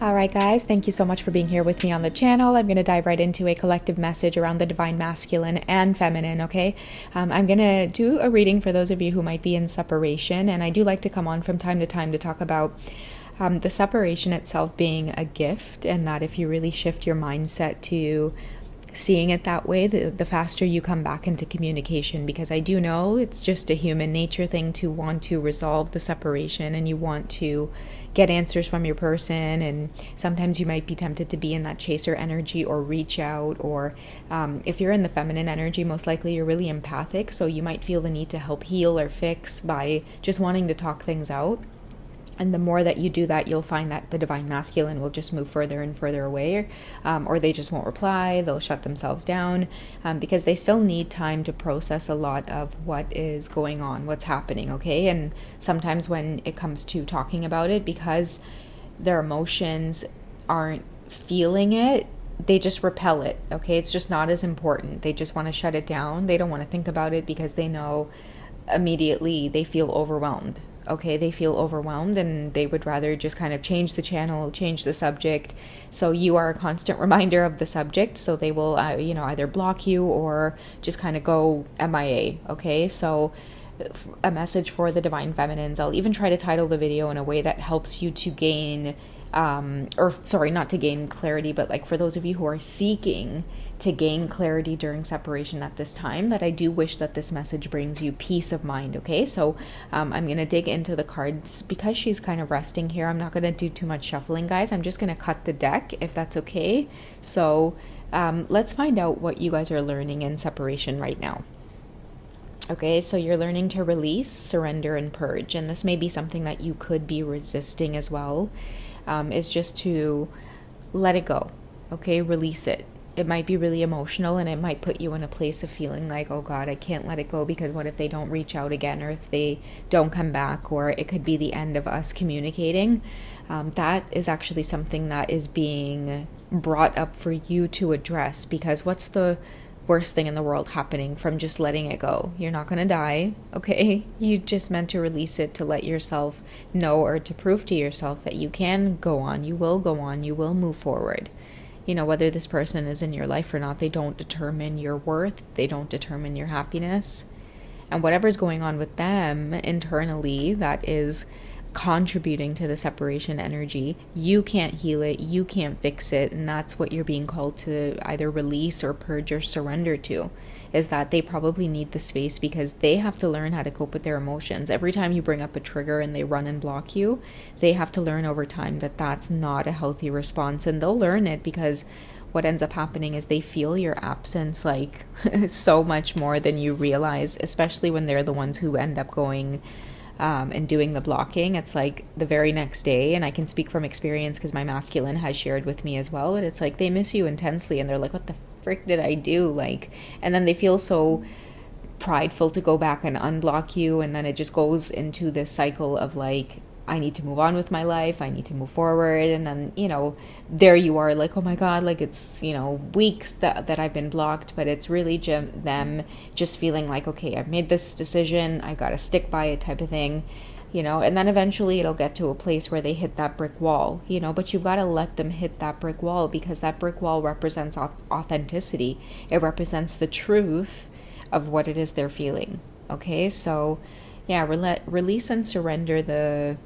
All right, guys, thank you so much for being here with me on the channel. I'm going to dive right into a collective message around the divine masculine and feminine, okay? I'm going to do a reading for those of you who might be in separation, and I do like to come on from time to time to talk about the separation itself being a gift, and that if you really shift your mindset to seeing it that way, the faster you come back into communication, because I do know it's just a human nature thing to want to resolve the separation and you want to get answers from your person, and sometimes you might be tempted to be in that chaser energy or reach out, or if you're in the feminine energy, most likely you're really empathic, so you might feel the need to help heal or fix by just wanting to talk things out. And the more that you do that, you'll find that the divine masculine will just move further and further away, or they just won't reply, they'll shut themselves down, because they still need time to process a lot of what is going on, what's happening, okay? And sometimes when it comes to talking about it, because their emotions aren't feeling it, they just repel it, okay? It's just not as important. They just want to shut it down. They don't want to think about it because they know immediately they feel overwhelmed. Okay, they feel overwhelmed and they would rather just kind of change the channel, change the subject. So you are a constant reminder of the subject. So they will, either block you or just kind of go MIA. Okay, so a message for the divine feminines. I'll even try to title the video in a way that helps you to gain, not to gain clarity, but like for those of you who are seeking to gain clarity during separation at this time, that I do wish that this message brings you peace of mind, okay? So I'm going to dig into the cards. Because she's kind of resting here, I'm not going to do too much shuffling, guys. I'm just going to cut the deck, if that's okay. So let's find out what you guys are learning in separation right now. Okay, so you're learning to release, surrender, and purge. And this may be something that you could be resisting as well, is just to let it go, okay? Release it. It might be really emotional and it might put you in a place of feeling like, oh God, I can't let it go because what if they don't reach out again, or if they don't come back, or it could be the end of us communicating. That is actually something that is being brought up for you to address, because what's the worst thing in the world happening from just letting it go? You're not going to die, okay? You just meant to release it, to let yourself know, or to prove to yourself that you can go on, you will go on, you will move forward. You know, whether this person is in your life or not, they don't determine your worth. They don't determine your happiness. And whatever's going on with them internally that is contributing to the separation energy, you can't heal it, you can't fix it. And that's what you're being called to either release or purge or surrender to, is that they probably need the space because they have to learn how to cope with their emotions. Every time you bring up a trigger and they run and block you, they have to learn over time that that's not a healthy response. And they'll learn it because what ends up happening is they feel your absence like so much more than you realize, especially when they're the ones who end up going and doing the blocking. It's like the very next day, and I can speak from experience because my masculine has shared with me as well, but it's like they miss you intensely and they're like, what the frick did I do? Like, and then they feel so prideful to go back and unblock you, and then it just goes into this cycle of like, I need to move on with my life, I need to move forward, and then, there you are like, oh my God, like it's, weeks that I've been blocked, but it's really them just feeling like, okay, I've made this decision, I gotta stick by it type of thing, and then eventually it'll get to a place where they hit that brick wall, but you've got to let them hit that brick wall, because that brick wall represents authenticity. It represents the truth of what it is they're feeling. Okay, so yeah, release and surrender the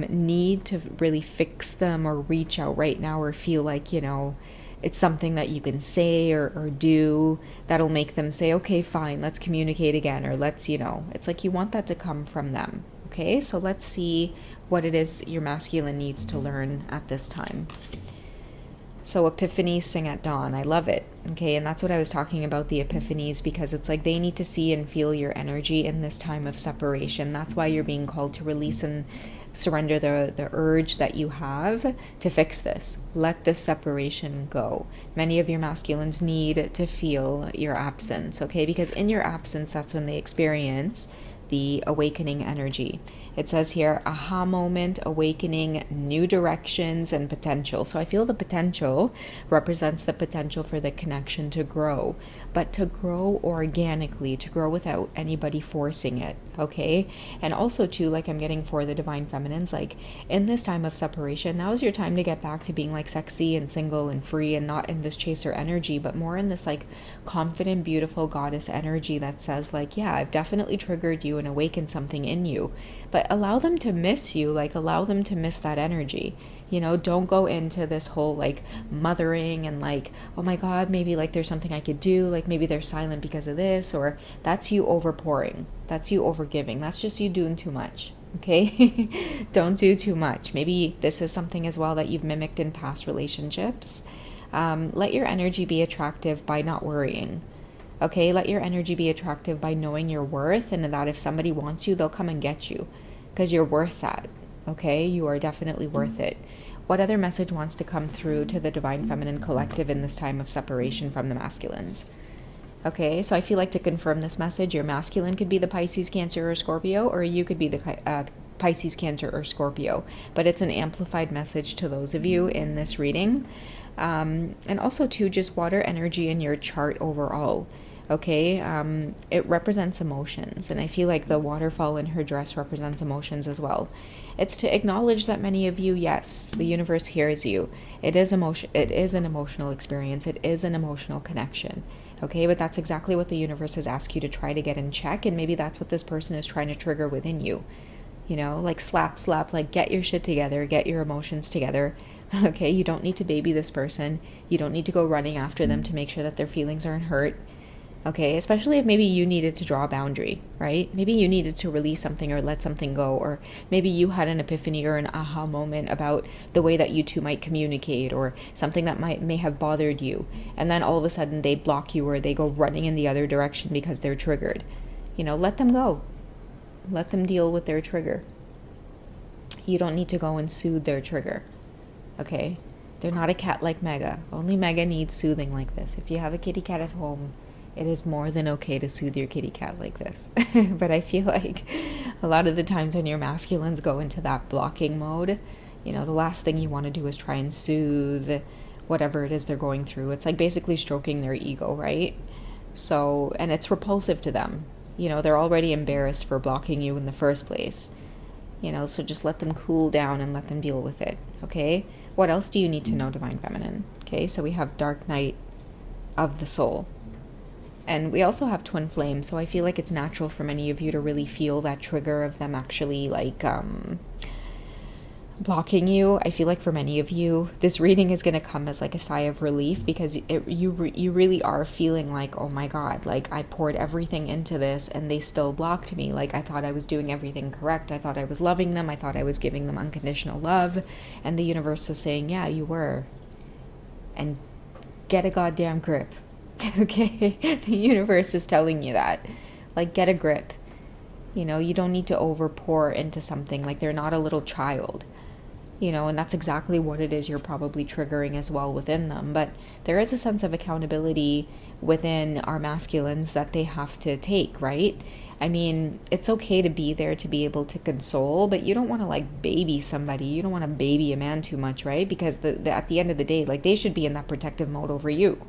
need to really fix them or reach out right now, or feel like, it's something that you can say or do that'll make them say, okay, fine, let's communicate again, or let's, it's like you want that to come from them. Okay, so let's see what it is your masculine needs to learn at this time. So epiphanies sing at dawn. I love it. Okay, and that's what I was talking about, the epiphanies, because it's like they need to see and feel your energy in this time of separation. That's why you're being called to release and surrender the urge that you have to fix this. Let this separation go. Many of your masculines need to feel your absence, okay? Because in your absence, that's when they experience the awakening energy. It says here, aha moment, awakening, new directions, and potential. So I feel the potential represents the potential for the connection to grow, but to grow organically, to grow without anybody forcing it, okay? And also too, like I'm getting for the divine feminines, like in this time of separation, now is your time to get back to being like sexy and single and free, and not in this chaser energy, but more in this like confident, beautiful goddess energy that says like, yeah, I've definitely triggered you and awakened something in you, but allow them to miss you, like allow them to miss that energy. Don't go into this whole like mothering and like, oh my God, maybe like there's something I could do, like maybe they're silent because of this, or that's you overpouring, that's you overgiving, that's just you doing too much. Okay. Don't do too much. Maybe this is something as well that you've mimicked in past relationships. Let your energy be attractive by not worrying. Okay, let your energy be attractive by knowing your worth, and that if somebody wants you, they'll come and get you because you're worth that. Okay, you are definitely worth it. What other message wants to come through to the Divine Feminine Collective in this time of separation from the masculines? Okay, so I feel like to confirm this message, your masculine could be the Pisces, Cancer, or Scorpio, or you could be the Pisces, Cancer, or Scorpio. But it's an amplified message to those of you in this reading. And also, too, just water energy in your chart overall. Okay, it represents emotions, and I feel like the waterfall in her dress represents emotions as well. It's to acknowledge that many of you, yes, the universe hears you. It is emotion. It is an emotional experience. It is an emotional connection. Okay, but that's exactly what the universe has asked you to try to get in check, and maybe that's what this person is trying to trigger within you. Like slap, like get your shit together, get your emotions together. Okay, you don't need to baby this person. You don't need to go running after them to make sure that their feelings aren't hurt. Okay, especially if maybe you needed to draw a boundary, right? Maybe you needed to release something or let something go, or maybe you had an epiphany or an aha moment about the way that you two might communicate, or something that may have bothered you, and then all of a sudden they block you or they go running in the other direction because they're triggered. Let them go. Let them deal with their trigger. You don't need to go and soothe their trigger, okay? They're not a cat like Mega. Only Mega needs soothing like this. If you have a kitty cat at home, it is more than okay to soothe your kitty cat like this. But I feel like a lot of the times when your masculines go into that blocking mode, the last thing you want to do is try and soothe whatever it is they're going through. It's like basically stroking their ego, right? So, and it's repulsive to them. They're already embarrassed for blocking you in the first place. So just let them cool down and let them deal with it, okay? What else do you need to know, Divine Feminine? Okay, so we have Dark Night of the Soul. And we also have Twin Flame, so I feel like it's natural for many of you to really feel that trigger of them actually like blocking you. I feel like for many of you, this reading is going to come as like a sigh of relief, because you really are feeling like, oh my God, like I poured everything into this and they still blocked me. Like I thought I was doing everything correct. I thought I was loving them. I thought I was giving them unconditional love. And the universe was saying, yeah, you were. And get a goddamn grip. Okay, the universe is telling you that. Like, get a grip. You don't need to overpour into something. Like, they're not a little child. And that's exactly what it is you're probably triggering as well within them. But there is a sense of accountability within our masculines that they have to take, right? I mean, it's okay to be there to be able to console, but you don't want to like baby somebody. You don't want to baby a man too much, right? Because at the end of the day, like they should be in that protective mode over you.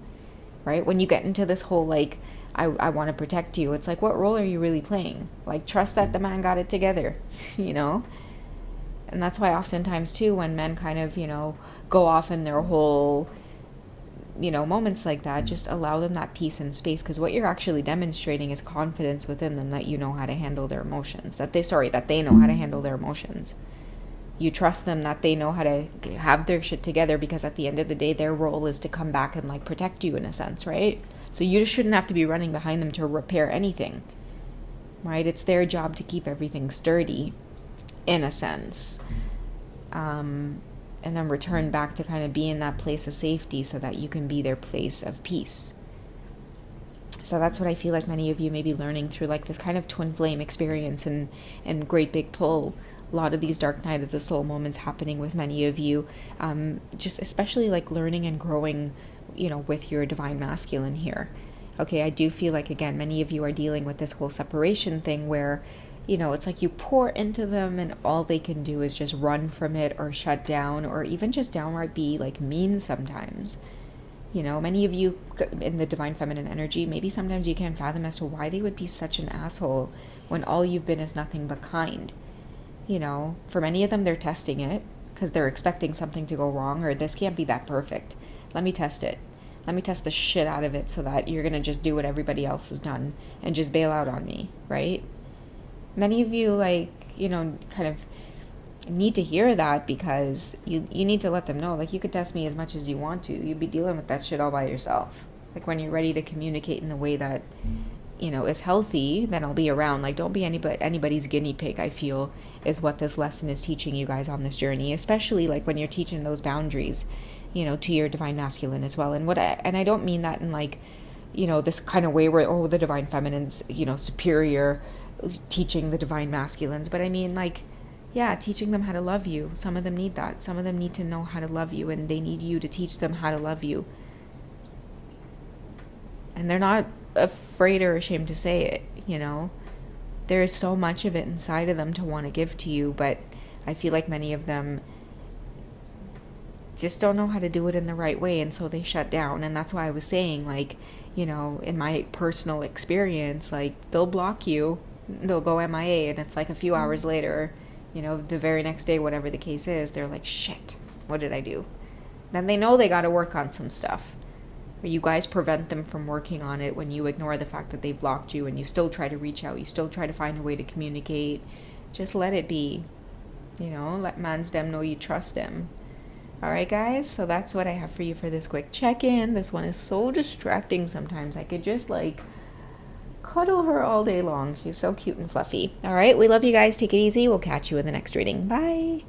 Right? When you get into this whole, like, I want to protect you, it's like, what role are you really playing? Like, trust that the man got it together, And that's why oftentimes, too, when men kind of, go off in their whole, moments like that, just allow them that peace and space, because what you're actually demonstrating is confidence within them that you know how to handle their emotions, that they know how to handle their emotions. You trust them that they know how to have their shit together, because at the end of the day, their role is to come back and like protect you in a sense, right? So you just shouldn't have to be running behind them to repair anything, right? It's their job to keep everything sturdy in a sense. And then return back to kind of be in that place of safety so that you can be their place of peace. So that's what I feel like many of you may be learning through like this kind of twin flame experience and great big pull. A lot of these Dark Night of the Soul moments happening with many of you, just especially like learning and growing, with your divine masculine here. Okay, I do feel like, again, many of you are dealing with this whole separation thing where you know, it's like you pour into them and all they can do is just run from it or shut down or even just downright be like mean sometimes. You know, many of you in the divine feminine energy, maybe sometimes you can't fathom as to why they would be such an asshole when all you've been is nothing but kind. You know, for many of them, they're testing it because they're expecting something to go wrong, or this can't be that perfect. Let me test it. Let me test the shit out of it so that you're going to just do what everybody else has done and just bail out on me, right? Many of you, like, you know, kind of need to hear that because you need to let them know, like, you could test me as much as you want to. You'd be dealing with that shit all by yourself. Like, when you're ready to communicate in a way that, you know, is healthy, then I'll be around. Like, don't be anybody's guinea pig, I feel, is what this lesson is teaching you guys on this journey, especially like when you're teaching those boundaries, you know, to your divine masculine as well. And I don't mean that in like, you know, this kind of way where, oh, the divine feminine's, you know, superior teaching the divine masculines, but I mean like, yeah, teaching them how to love you. Some of them need that. Some of them need to know how to love you, and they need you to teach them how to love you. And they're not afraid or ashamed to say it, you know. There is so much of it inside of them to want to give to you, but I feel like many of them just don't know how to do it in the right way, and so they shut down. And that's why I was saying, like, you know, in my personal experience, like, they'll block you, they'll go MIA, and it's like a few hours later, you know, the very next day, whatever the case is, they're like, shit, what did I do? Then they know they got to work on some stuff. Or you guys prevent them from working on it when you ignore the fact that they blocked you and you still try to reach out. You still try to find a way to communicate. Just let it be. You know, let man's dem know you trust him. All right, guys, so that's what I have for you for this quick check-in. This one is so distracting sometimes. I could just, like, cuddle her all day long. She's so cute and fluffy. All right, we love you guys. Take it easy. We'll catch you in the next reading. Bye.